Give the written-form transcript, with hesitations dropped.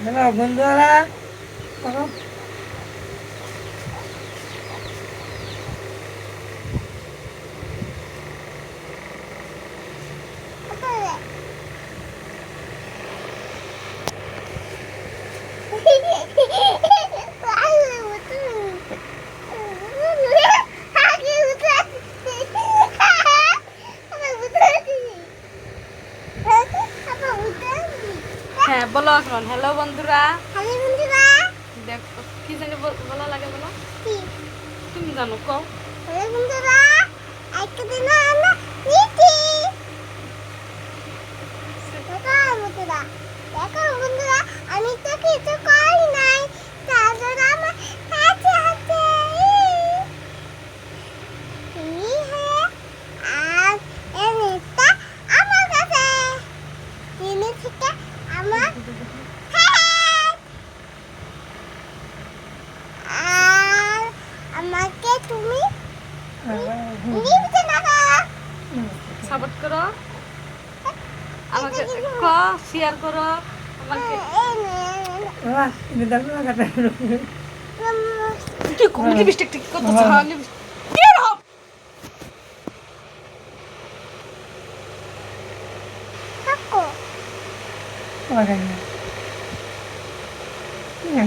Hello বন্ধুরা, করো। হ্যাঁ বলো এখন। হ্যালো বন্ধুরা, হ্যালো বন্ধুরা, দেখো কি জানি বলা লাগে, বলো কি তুমি জানো কও। হ্যালো বন্ধুরা, একটা দিন আমরা নিচে দেখো বন্ধুরা, দেখো বন্ধুরা, আমি তো কিছু করি নাই, তারপর আমার হাতে হাতে তুমি হ্যাঁ আর এনেটা আমার কাছে তিনি থেকে আমার হ্যাঁ আর আমাকে তুমি নিতে না সাপোর্ট করো আমাকে, শেয়ার করো আমাকে। বাবা, ini dalam kata dulu. কি কম লিপস্টিক ঠিক কত হ্যাঁ। ঝাল লিপস্টিক Aku Makanya. Iya.